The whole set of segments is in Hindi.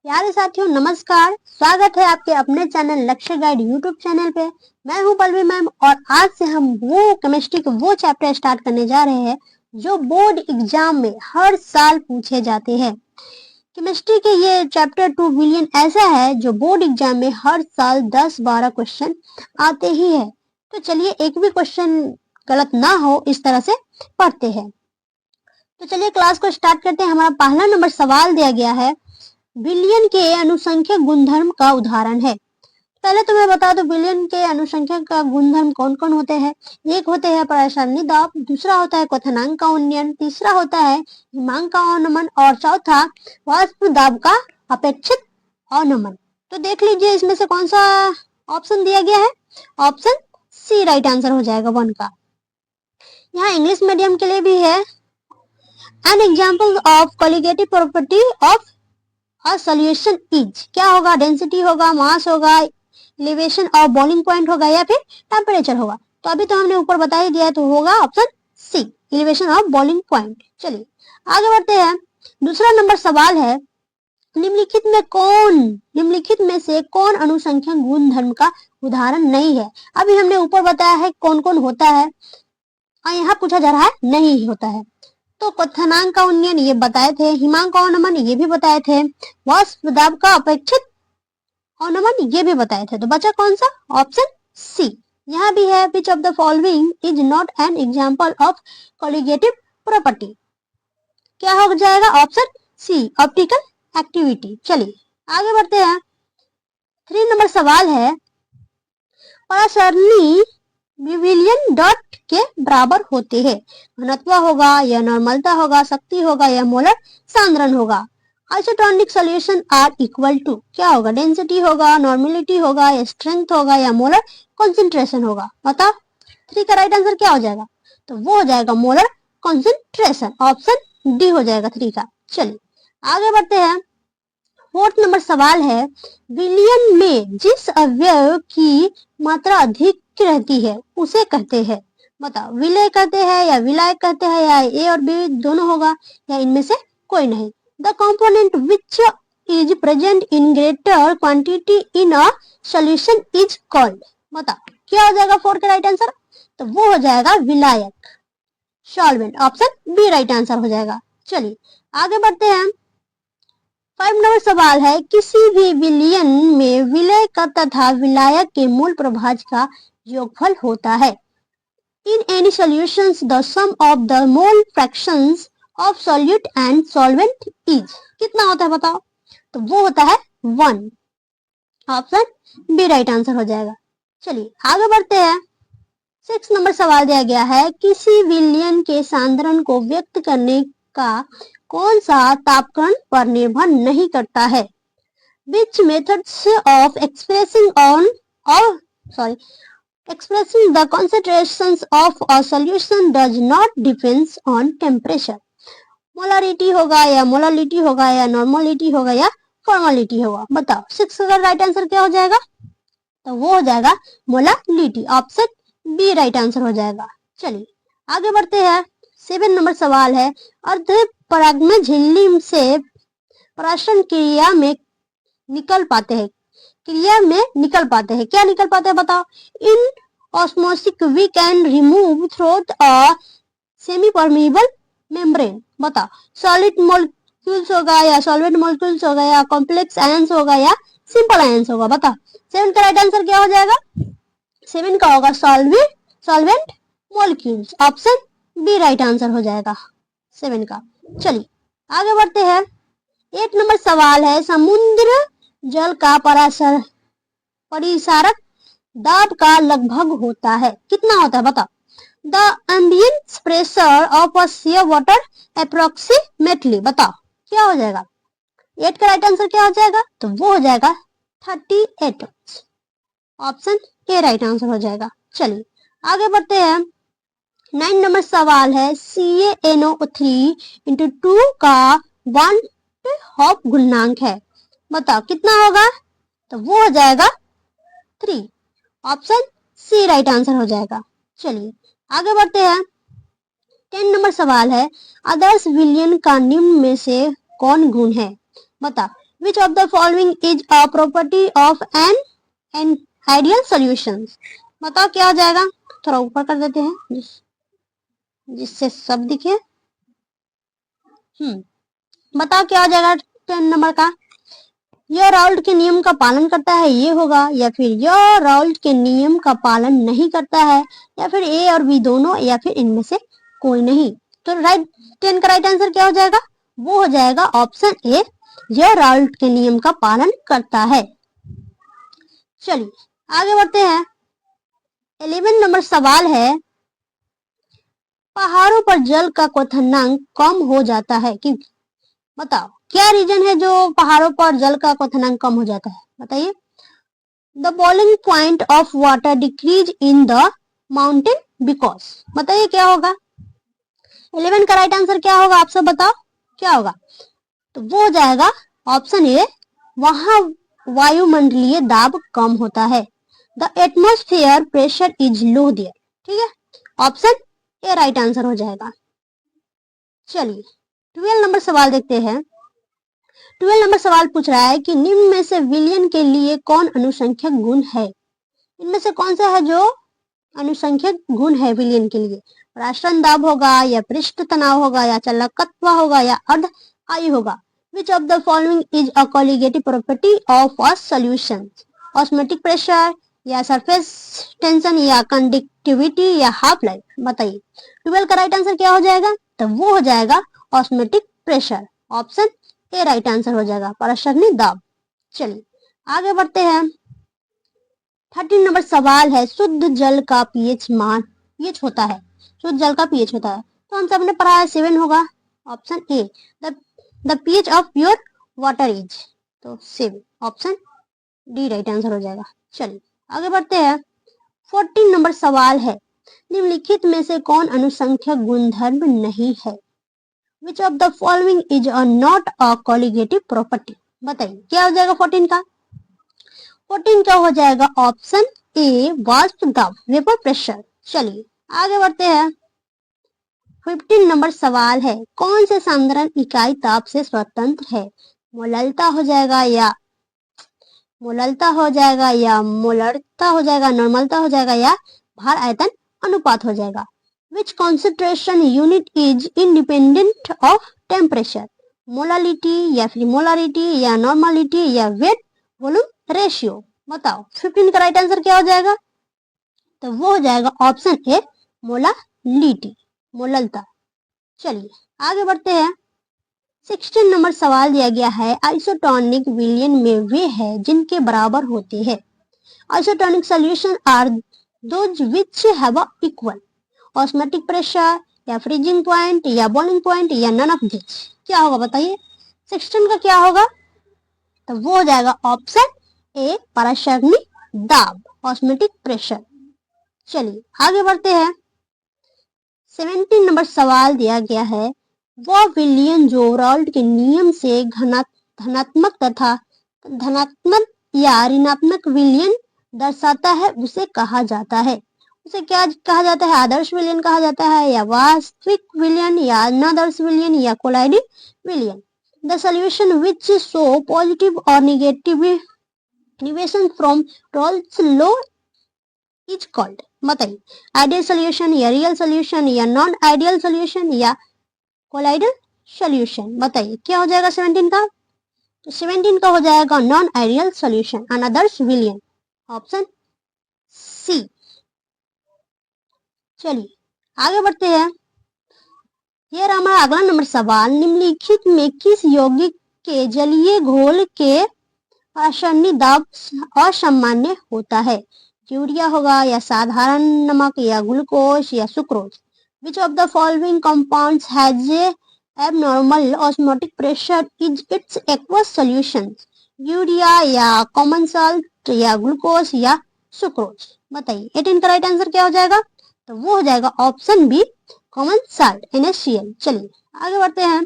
प्यारे साथियों नमस्कार। स्वागत है आपके अपने चैनल लक्ष्य गाइड यूट्यूब चैनल पे। मैं हूं पल्लवी मैम और आज से हम वो केमिस्ट्री के वो चैप्टर स्टार्ट करने जा रहे हैं जो बोर्ड एग्जाम में हर साल पूछे जाते हैं। केमिस्ट्री के ये चैप्टर 2 विलियन ऐसा है जो बोर्ड एग्जाम में हर साल 10-12 क्वेश्चन आते ही है। तो चलिए एक भी क्वेश्चन गलत ना हो इस तरह से पढ़ते हैं। तो चलिए क्लास को स्टार्ट करते हैं। हमारा पहला नंबर सवाल दिया गया है, विलियन के अनुसंख्यक गुणधर्म का उदाहरण है। पहले तो मैं बता दूं विलियन के अनुसंख्यक का गुणधर्म कौन कौन होते हैं। एक होते हैं परासरणी दाब, दूसरा होता है क्वथनांक का उन्नयन, तीसरा होता है हिमांक का अवनमन और चौथा वाष्प दाब का अपेक्षित अवनमन। तो देख लीजिए इसमें से कौन सा ऑप्शन दिया गया है। ऑप्शन सी राइट आंसर हो जाएगा 1 का। यहाँ इंग्लिश मीडियम के लिए भी है। An example of colligative property of solution is, क्या होगा, डेंसिटी होगा, मास होगा, एलिवेशन और बॉइलिंग पॉइंट होगा या फिर टेम्परेचर होगा। तो अभी तो हमने ऊपर बता ही दिया है तो होगा ऑप्शन सी, एलिवेशन और बॉइलिंग पॉइंट। चलिए आगे बढ़ते हैं। दूसरा नंबर सवाल है, निम्नलिखित में से कौन अनुसंख्यक गुणधर्म का उदाहरण नहीं है। अभी हमने ऊपर बताया है कौन कौन होता है और यहाँ पूछा जा रहा है नहीं होता है। तो क्वथनांक का उन्नयन ये बताए थे, हिमांक का अवनमन ये भी बताए थे, वाष्प दाब का अपेक्षित अवनमन ये भी बताए थे। तो बचा कौन सा, ऑप्शन सी। यहाँ भी है, विच of the following is not an example of colligative property, क्या हो जाएगा, ऑप्शन सी, ऑप्टिकल एक्टिविटी। चलिए आगे बढ़ते हैं। 3 नंबर सवाल है, परासरणी विलियन डॉट के बराबर होते हैं। घनत्व होगा या नॉर्मलता होगा, शक्ति होगा या मोलर सांद्रण होगा। Isotonic solution are equal to, क्या होगा, डेंसिटी होगा, नॉर्मेलिटी होगा या स्ट्रेंथ होगा या मोलर कॉन्सेंट्रेशन होगा। बताओ 3 का राइट आंसर क्या हो जाएगा। तो वो हो जाएगा मोलर कॉन्सेंट्रेशन, ऑप्शन डी हो जाएगा 3 का। चलिए आगे बढ़ते हैं। 4th नंबर सवाल है, विलियन में जिस अवयव की मात्रा अधिक रहती है उसे कहते हैं। बताओ विलय कहते हैं या विलायक कहते हैं या ए और बी दोनों होगा या इनमें से कोई नहीं। The component which is present in greater quantity in a solution is called. बताओ क्या हो जाएगा 4 का राइट आंसर। तो वो हो जाएगा विलायक, solvent, option B right answer हो जाएगा। चलिए आगे बढ़ते हैं। 5 नंबर सवाल है, किसी भी विलयन में विलय का तथा विलायक के मूल प्रभाज का योगफल होता है। In any solutions, the sum of the mole fractions of solute and solvent is, कितना होता है बताओ। तो वो होता है 1, ऑप्शन बी राइट आंसर हो जाएगा। चलिए आगे बढ़ते हैं। 6 नंबर सवाल दिया गया है, किसी विलयन के सांद्रण को व्यक्त करने का कौन सा तापक्रम पर निर्भर नहीं करता है। Which methods of expressing the concentrations of a solution does not depends on temperature। Molarity होगा या मोलालिटी होगा या नॉर्मलिटी होगा या फॉर्मलिटी होगा। बताओ 6 का राइट आंसर क्या हो जाएगा। तो वो हो जाएगा molality, option B right answer हो जाएगा। चलिए आगे बढ़ते हैं। 7 नंबर सवाल है, अर्धपरागण झिल्ली से पराशरण क्रिया में निकल पाते हैं, क्या निकल पाते हैं बताओ। In osmosis we can remove through a semipermeable membrane. बताओ सॉलिड मॉलिक्यूल्स होगा या सॉल्वेंट मॉलिक्यूल्स होगा या कॉम्प्लेक्स आयंस होगा या सिंपल आयंस होगा। बताओ 7 का राइट आंसर क्या हो जाएगा। 7 का होगा solvent molecules, option B right answer हो जाएगा 7 का। चलिए आगे बढ़ते हैं। 8 नंबर सवाल है, समुद्र जल का परिसारक दाब का लगभग होता है, कितना होता है बताओ। The ambient pressure of a sea water approximately, बताओ क्या हो जाएगा। 8 का राइट आंसर क्या हो जाएगा। तो वो हो जाएगा 38, ऑप्शन ए राइट आंसर हो जाएगा। चलिए आगे बढ़ते हैं। 9 नंबर सवाल है, CaNO3 × 2 का 1/2 गुणनांक है। बताओ कितना होगा। तो वो हो जाएगा 3, ऑप्शन सी राइट आंसर हो जाएगा। चलिए आगे बढ़ते हैं। 10 नंबर सवाल है, आदर्श विलयन का निम्न में से कौन गुण है। बता, विच of the following is a property of an ideal solution. बताओ क्या हो जाएगा, थोड़ा ऊपर कर देते हैं जिससे सब दिखे। बताओ क्या हो जाएगा 10 नंबर का। यह राउल्ट के नियम का पालन करता है, ये होगा, या फिर यह राउल्ट के नियम का पालन नहीं करता है, या फिर ए और बी दोनों, या फिर इनमें से कोई नहीं। तो राइट 10 का राइट आंसर क्या हो जाएगा, वो हो जाएगा ऑप्शन ए, यह राउल्ट के नियम का पालन करता है। चलिए आगे बढ़ते हैं। 11 नंबर सवाल है, पहाड़ों पर जल का क्वथनांक कम हो जाता है क्यों। बताओ क्या रीजन है जो पहाड़ों पर जल का क्वथनांक कम हो जाता है, बताइए। The boiling point of water decrease in the mountain because. बताइए क्या होगा, 11 का राइट आंसर क्या होगा, आप सब बताओ क्या होगा। तो वो हो जाएगा ऑप्शन ए, वहां वायुमंडलीय दाब कम होता है। The atmosphere pressure is low there. ठीक है, ऑप्शन ए राइट आंसर हो जाएगा। चलिए 12 नंबर सवाल देखते हैं। 12 नंबर सवाल पूछ रहा है कि निम्न में से विलयन के लिए कौन अनुसंख्यक गुण है। इनमें से कौन सा है जो अनुसंख्यक गुण है विलयन के लिए। राष्ट्रन दाब होगा, या पृष्ठ तनाव होगा, या चालकत्व होगा, या अर्ध आयु होगा। विच of the following is a colligative property of a solution. Osmotic pressure, या सरफेस टेंशन, या कंडक्टिविटी, या हाफ लाइफ। बताइए 12 का राइट आंसर क्या हो जाएगा, तो वो हो जाएगा osmotic pressure. Option A right answer हो जाएगा, पारस्वनिक दाब। चलिए आगे बढ़ते हैं। 13 नंबर सवाल है, शुद्ध जल का पीएच मान, पीएच होता है, शुद्ध जल का पीएच होता है, तो हम सबने पढ़ा है 7 होगा। Option A, the pH of pure water is, तो 7, ऑप्शन डी राइट आंसर हो जाएगा। चलिए आगे बढ़ते हैं। 14 नंबर सवाल है, निम्नलिखित में से कौन अनुसंख्यक गुणधर्म नहीं है। विच of the following is a not a colligative property. बताइए क्या हो जाएगा 14 का। 14 का हो जाएगा ऑप्शन ए, वाष्प दाब, वेपर प्रेशर। चलिए आगे बढ़ते हैं। 15 नंबर सवाल है, कौन से सांद्रण इकाई ताप से स्वतंत्र है। मोललता हो जाएगा, या मोललता हो जाएगा, या मोलरता हो जाएगा, नॉर्मलता हो जाएगा, या भार आयतन अनुपात हो जाएगा। Which concentration unit is independent of temperature. Molality, या फिर मोलारिटी, या नॉर्मलिटी, या वेट वॉल्यूम रेशियो। बताओ 15 का राइट आंसर क्या हो जाएगा, तो वो हो जाएगा ऑप्शन ए, मोलालिटी, मोललता। चलिए आगे बढ़ते हैं। 16 नंबर सवाल दिया गया है, आइसोटोनिक विलयन में वे हैं जिनके बराबर होते हैं। Isotonic solution are those which have a equal osmotic pressure, या फ्रीजिंग पॉइंट, या बॉइलिंग पॉइंट, या नन ऑफ दिस। क्या होगा बताइए 16 का क्या होगा, तो वो हो जाएगा ऑप्शन ए, पारस्वनिक दाब, ऑस्मोटिक प्रेशर। चलिए आगे बढ़ते हैं। 17 नंबर सवाल दिया गया है, वह विलयन जो राउल्ट के नियम से धनात्मक तथा धनात्मक या ऋणात्मक विलयन दर्शाता है उसे कहा जाता है। उसे क्या कहा जाता है, आदर्श विलयन कहा जाता है, या वास्तविक विलयन, या अनादर्श विलयन, या कोलाइडिंग विलयन। The solution which show positive और negative deviation from Raoult's law is called. बताइए आइडियल सॉल्यूशन, या रियल सॉल्यूशन, या नॉन आइडियल सॉल्यूशन, या कोलाइडल सॉल्यूशन। बताइए क्या हो जाएगा 17 का, तो 17 का हो जाएगा नॉन आइडियल सॉल्यूशन, अनादर्श विलयन, ऑप्शन सी। चलिए आगे बढ़ते हैं। ये रहा हमारा अगला नंबर सवाल, निम्नलिखित में किस यौगिक के जलीय घोल के रासायनिक दाब असामान्य होता है। यूरिया होगा, या साधारण नमक, या ग्लूकोज, या sucrose. Which of the following compounds has abnormal osmotic pressure is it's aqueous solution. Urea, या कॉमन सॉल्ट, या ग्लूकोज, या सुक्रोज। बताइए 18 का राइट आंसर क्या हो जाएगा, तो वो हो जाएगा option B, common salt, NaCl। चलिए आगे बढ़ते हैं।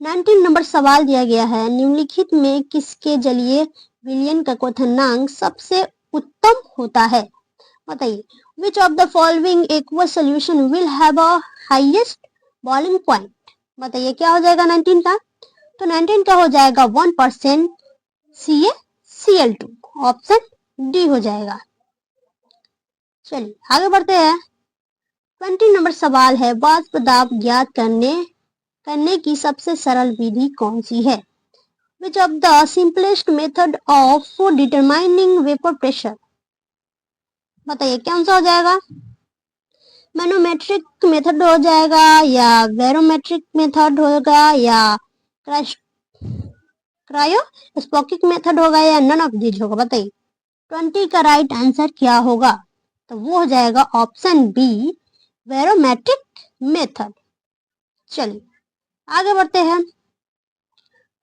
19 नंबर सवाल दिया गया है, निम्नलिखित में किसके जलीय विलयन का क्वथनांक सबसे उत्तम होता है। बताइए विच of the following aqueous solution will have a highest boiling point. बताइए क्या हो जाएगा 19 का, तो 19 का हो जाएगा 1% CaCl2, ऑप्शन डी हो जाएगा। चलिए आगे बढ़ते हैं। 20 नंबर सवाल है, वाष्प दाब ज्ञात करने की सबसे सरल विधि कौन सी है? Which of the simplest method of determining vapor pressure? बताइए कौन सा हो जाएगा? मैनोमेट्रिक मेथड हो जाएगा या बैरोमेट्रिक मेथड होगा या क्रायोस्कोपिक मेथड होगा या नन ऑफ दीज होगा? बताइए 20 का राइट आंसर क्या होगा? तो वो हो जाएगा ऑप्शन बी, बैरोमेट्रिक मेथड। चलिए आगे बढ़ते हैं।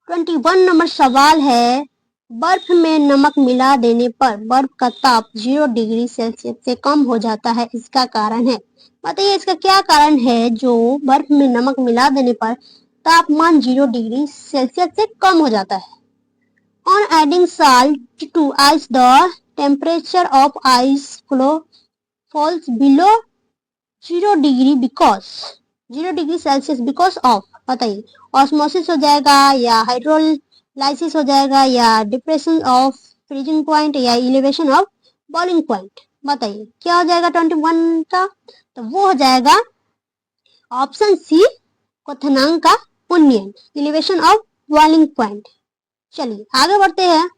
21 नंबर सवाल है, बर्फ में नमक मिला देने पर बर्फ का ताप 0 डिग्री सेल्सियस से कम हो जाता है, इसका कारण है? बताइए इसका क्या कारण है जो बर्फ में नमक मिला देने पर तापमान 0 डिग्री सेल्सियस से कम हो जाता है? On adding salt to ice, the temperature of ice flow falls below 0 degree Celsius because of, बताइए ऑस्मोसिस हो जाएगा या हाइड्रोलाइसिस हो जाएगा या डिप्रेशन ऑफ फ्रीजिंग पॉइंट या इलिवेशन ऑफ बॉइलिंग पॉइंट? बताइए क्या हो जाएगा 21 का? तो वो हो जाएगा ऑप्शन सी, क्वथनांक का उन्नयन, इलिवेशन ऑफ बॉइलिंग पॉइंट। चलिए आगे बढ़ते हैं।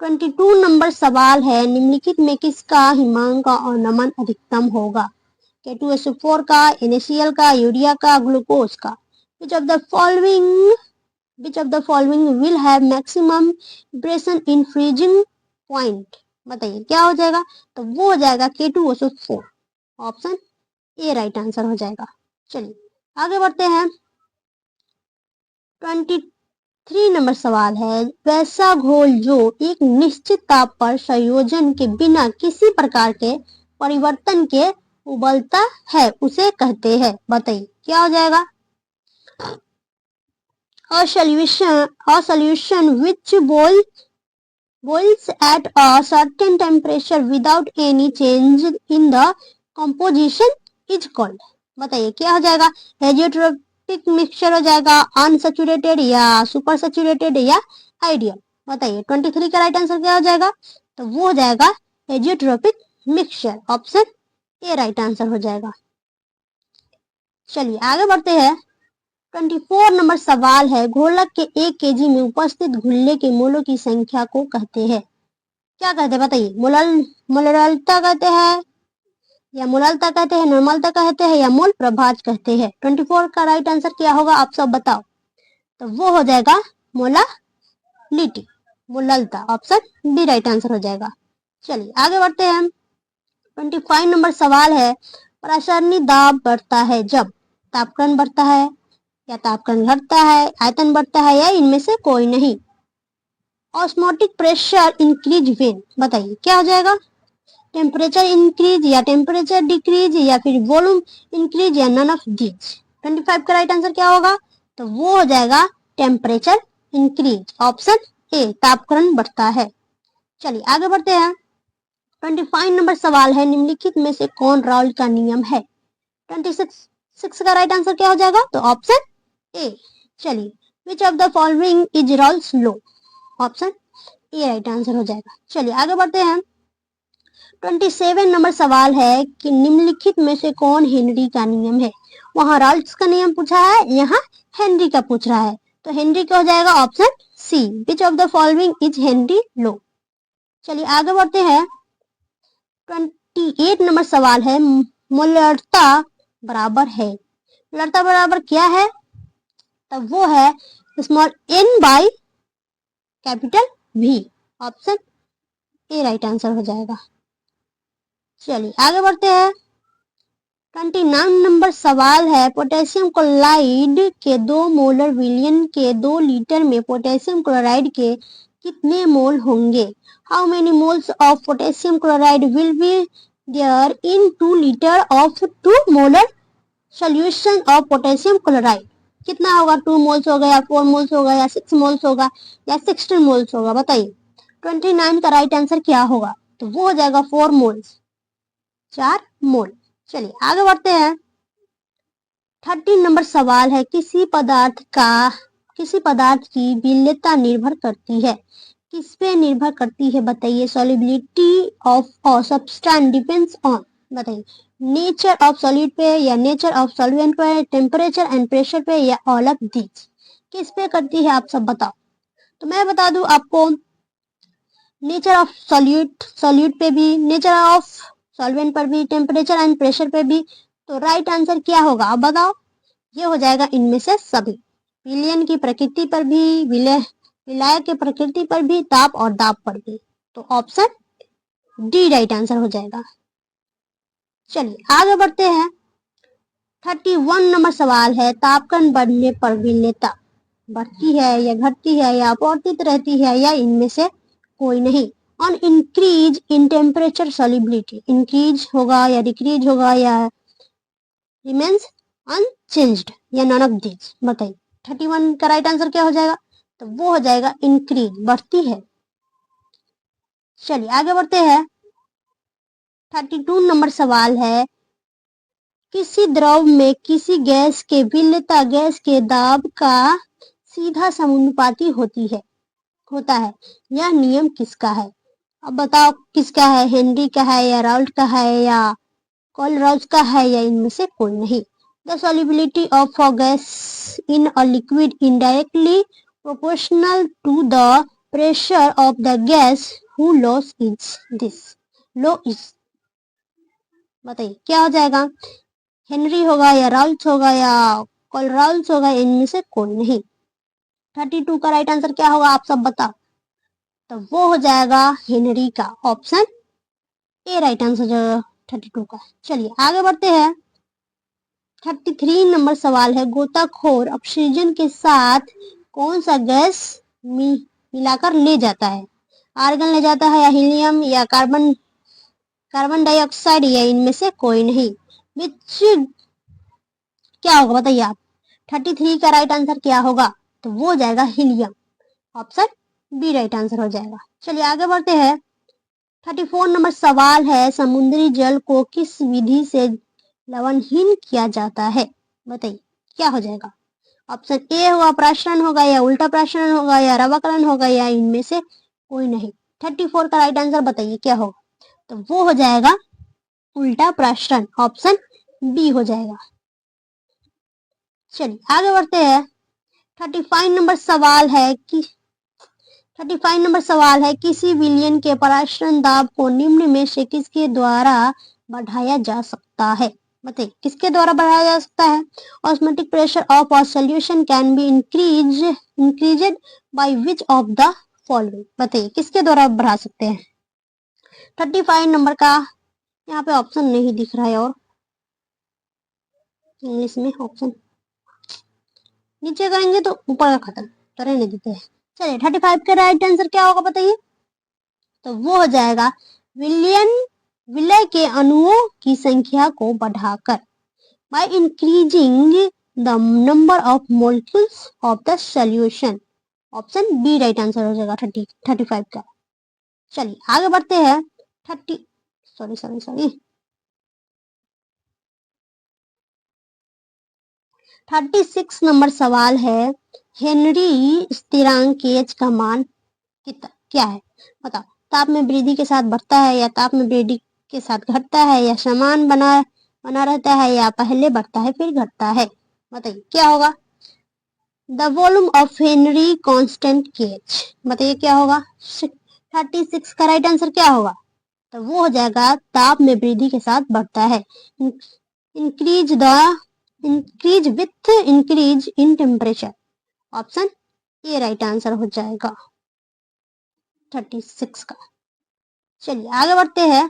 22 नंबर सवाल है, निम्नलिखित में किसका हिमांक और नमन अधिकतम होगा? K2SO4 का, NaCl का, यूरिया का, ग्लूकोज का? Which of the following will have maximum vibration in freezing point? बताइए क्या हो जाएगा? तो वो हो जाएगा K2SO4, option A right answer हो जाएगा। चलिए आगे बढ़ते हैं। 23 नंबर सवाल है, वैसा घोल जो एक निश्चित ताप पर संयोजन के बिना किसी प्रकार के परिवर्तन के उबलता है उसे कहते हैं? बताइए क्या हो जाएगा? A solution which boils at a certain temperature without any change in the composition is called? बताइए क्या हो जाएगा? हेजियोट्रोपिक मिक्सचर हो जाएगा, अनसैचुरेटेड या सुपर सैचुरेटेड या आइडियल? बताइए 23 का राइट आंसर क्या हो जाएगा? तो वो हो जाएगा azeotropic mixture, option A right answer हो जाएगा। चलिए आगे बढ़ते हैं। 24 नंबर सवाल है, घोलक के 1 kg में उपस्थित घुलने के मोलों की संख्या को कहते हैं? क्या कहते हैं? बताइए मोलरता कहते हैं या मोललता कहते हैं, नॉर्मलता कहते हैं या मोल प्रभाज कहते हैं? 24 का राइट आंसर क्या होगा आप सब बताओ। तो वो हो जाएगा मोलालिटी, मोललता, ऑप्शन डी राइट आंसर हो जाएगा। चलिए आगे बढ़ते हैं। 25 नंबर सवाल है, प्रासरणी दाब बढ़ता है जब तापक्रम बढ़ता है या तापक्रम घटता है, आयतन बढ़ता है या इनमें से कोई नहीं? Osmotic pressure increase when? बताइए क्या हो जाएगा? टेम्परेचर इंक्रीज या टेम्परेचर डिक्रीज या फिर वॉल्यूम इंक्रीज या नन ऑफ दीज? 25 का राइट आंसर क्या होगा? तो वो हो जाएगा टेम्परेचर इंक्रीज, ऑप्शन ए, तापक्रम बढ़ता है। चलिए आगे बढ़ते हैं। 25 नंबर सवाल है, निम्नलिखित में से कौन राउल्ट का नियम है? 26 का राइट आंसर क्या हो जाएगा? तो ऑप्शन ए। चलिए विच of the following is Raoult's law? Option A right answer हो जाएगा। चलिए आगे बढ़ते हैं। 27 नंबर सवाल है कि निम्नलिखित में से कौन हेनरी का नियम है? वहां राउल्ट्स का नियम पूछा है, यहाँ हेनरी का पूछ रहा है, तो हेनरी का हो जाएगा option C, which of the following is Henry law. चलिए आगे बढ़ते हैं। 28 नंबर सवाल है, मोलरता बराबर है, मोलरता बराबर क्या है? तब वो है small n by capital V, option A right answer हो जाएगा। चलिए आगे बढ़ते हैं। 29 नंबर सवाल है, पोटेशियम क्लोराइड के 2 मोलर विलयन के 2 लीटर में पोटेशियम क्लोराइड के कितने मोल होंगे? How many moles of potassium chloride will be there in 2 litre of 2 molar solution of potassium chloride? कितना होगा? 2 मोल्स होगा या 4 मोल्स होगा या 6 मोल्स होगा या 16 मोल्स होगा? बताइए 29 का राइट आंसर क्या होगा? तो वो हो जाएगा 4 मोल्स, 4 मोल। चलिए आगे बढ़ते हैं। 13 नंबर सवाल है, किसी पदार्थ किसी पदार्थ की विलेयता निर्भर करती है। किस पे निर्भर करती है बताइए? Solubility of a substance depends on, बताइए, नेचर ऑफ सॉल्यूट पे या नेचर ऑफ सॉल्वेंट पे, टेम्परेचर एंड प्रेशर पे, या ऑल ऑफ दीज। किस पे करती है आप सब बताओ। तो मैं बता दूं आपको, नेचर ऑफ सॉल्यूट पे भी, नेचर ऑफ सॉल्वेंट पर भी, टेम्परेचर एंड प्रेशर पे भी। तो राइट आंसर क्या होगा आप बताओ? ये हो जाएगा इनमें से सभी। विलयन की प्रकृति पर भी, विलायक की प्रकृति पर भी, ताप और दाब पर भी। तो ऑप्शन डी राइट आंसर हो जाएगा। चलिए आगे बढ़ते हैं। 31 नंबर सवाल है, तापमान बढ़ने पर विलेयता बढ़ती है या घटती है या अपवर्तित रहती है या इनमें से कोई नहीं। On increase in temperature solubility, increase होगा या डिक्रीज होगा या रिमेन्स अनचेंज्ड या नन ऑफ दीज। बताइए 31 का राइट आंसर क्या हो जाएगा? तो वो हो जाएगा इंक्रीज, बढ़ती है। चलिए आगे बढ़ते हैं। 32 नंबर सवाल है, किसी द्रव में किसी गैस के विलेयता गैस के दाब का सीधा समानुपाती होता है। यह नियम किसका है? अब बताओ किसका है? हेनरी का है या राउल्ट का है या कोलराउज का है या इनमें से कोई नहीं। The solubility of a gas in a liquid indirectly proportional to the pressure of the gas who laws is this. Law is, बताइए क्या हो जाएगा? हेनरी होगा या राउल्ट होगा या कोलराउज होगा, इनमें से कोई नहीं। 32 का राइट आंसर क्या होगा आप सब बताओ। तो वो हो जाएगा हेनरी का, ऑप्शन ए राइट आंसर जो 32 का। चलिए आगे बढ़ते हैं। 33 नंबर सवाल है, गोताखोर ऑक्सीजन के साथ कौन सा गैस मिलाकर ले जाता है? आर्गन ले जाता है या हीलियम या कार्बन डाइऑक्साइड या इनमें से कोई नहीं। विच क्या होगा बताइए आप? 33 का राइट आंसर क्या होगा? तो वो हो जाएगा helium, option B right answer हो जाएगा। चलिए आगे बढ़ते हैं। 34 नंबर सवाल है, समुद्री जल को किस विधि से लवणहीन किया जाता है? बताइए क्या हो जाएगा? ऑप्शन ए होगा प्राशरण होगा या उल्टा प्राशरण होगा या रवाकरण होगा या इनमें से कोई नहीं। 34 का राइट आंसर बताइए क्या होगा? तो वो हो जाएगा उल्टा प्राशरण, ऑप्शन बी हो जाएगा। चलिए आगे बढ़ते हैं। 35 नंबर सवाल है कि 35 नंबर सवाल है, किसी विलयन के पराशरण दाब को निम्न में से किसके द्वारा बढ़ाया जा सकता है? बताइए किसके द्वारा बढ़ाया जा सकता है? Osmotic pressure of a solution can be increased by which of the following. बताइए किसके द्वारा बढ़ा सकते हैं? 35 नंबर का यहाँ पे ऑप्शन नहीं दिख रहा है और इंग्लिश में ऑप्शन नीचे करेंगे तो ऊपर का खत्म, तो रहने देते हैं। चलिए 35 का राइट आंसर क्या होगा बताइए? तो वो हो जाएगा विलय के अणुओं की संख्या को बढ़ाकर, by increasing the number of molecules of the solution. Option B right answer हो जाएगा 35 का। चलिए आगे बढ़ते हैं। 36 नंबर सवाल है, हेनरी स्थिरांक H का मान क्या है? बताओ ताप में वृद्धि के साथ बढ़ता है या ताप में वृद्धि के साथ घटता है या समान बना रहता है या पहले बढ़ता है फिर घटता है? बताइए क्या होगा? The volume of Henry constant KH। बताइए क्या होगा? 36 का राइट आंसर क्या होगा? तो वो हो जाएगा ताप में वृद्धि के साथ बढ़ता है, increase with increase in temperature. Option A right answer हो जाएगा 36 का। चलिए आगे बढ़ते हैं।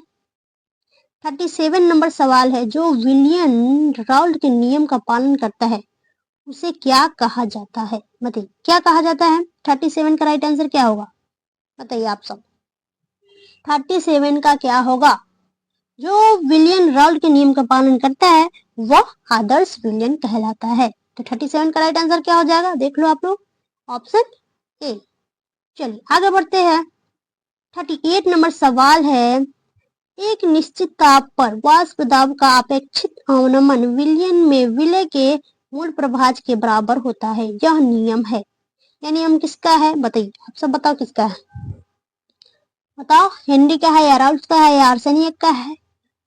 37 नंबर सवाल है, जो विलियन राउल्ट के नियम का पालन करता है उसे क्या कहा जाता है? बताइए क्या कहा जाता है? 37 का राइट आंसर क्या होगा बताइए आप सब? 37 का क्या होगा? जो विलियन राउल्ट के नियम का पालन करता है वह आदर्श विलियन कहलाता है। तो 37 का राइट आंसर क्या हो जाएगा देख लो आप लोग, ऑप्शन ए। चलिए आगे बढ़ते हैं। 38 नंबर सवाल है, एक निश्चित ताप पर वाष्प दाब का अपेक्षित अवनमन विलयन में विलय के मूल प्रभाज के बराबर होता है, यह नियम है। यह नियम किसका है बताइए, आप सब बताओ किसका है, बताओ। हेनरी का है या राउल्ट का है या आर्सेनियस का है,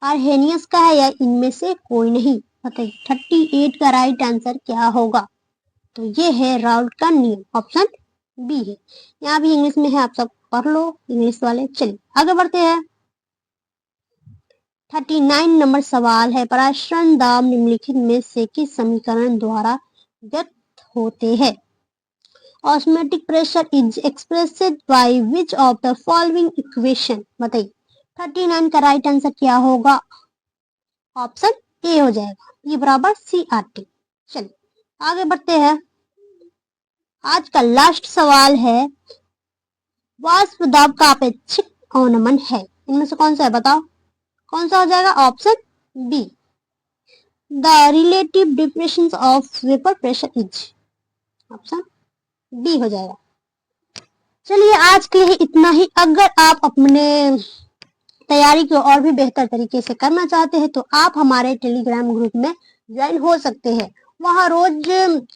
आर्हेनियस का है या इनमें से कोई नहीं, बताइए। 38 का राइट आंसर क्या होगा, तो ये है राउल्ट का नियम, ऑप्शन बी है। यहाँ भी इंग्लिश में है, आप सब पढ़ लो इंग्लिश वाले। चलिए आगे बढ़ते हैं। 39 नंबर सवाल है, पराशरण दाब निम्नलिखित में से किस समीकरण द्वारा व्यक्त होते हैं। Osmotic pressure is expressed by which of the following equation, बताइए। 39 का राइट आंसर क्या होगा, ऑप्शन ए हो जाएगा, ये बराबर सी आर टी। चलिए आगे बढ़ते हैं। आज का लास्ट सवाल है, वाष्प दाब का अपेक्षित अवनमन है, इनमें से कौन सा है बताओ, कौन सा हो जाएगा, option B, the relative depression of vapour pressure is, option B हो जाएगा। चलिए आज के लिए इतना ही। अगर आप अपने तैयारी को और भी बेहतर तरीके से करना चाहते हैं तो आप हमारे टेलीग्राम ग्रुप में ज्वाइन हो सकते हैं। वहाँ रोज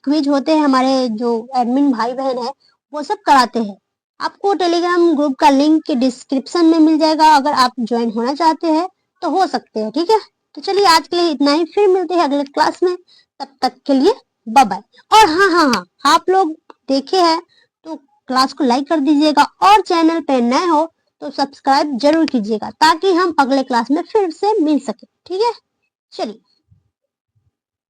क्विज होते हैं, हमारे जो एडमिन भाई बहन है वो सब कराते हैं। आपको टेलीग्राम ग्रुप का लिंक डिस्क्रिप्शन में मिल जाएगा, अगर आप ज्वाइन होना चाहते हैं तो हो सकते हैं, ठीक है। तो चलिए आज के लिए इतना ही, फिर मिलते हैं अगले क्लास में, तब तक के लिए बाय बाय। और हाँ हाँ हाँ, आप लोग देखे हैं तो क्लास को लाइक कर दीजिएगा, और चैनल पे नए हो तो सब्सक्राइब जरूर कीजिएगा, ताकि हम अगले क्लास में फिर से मिल सके, ठीक है। चलिए।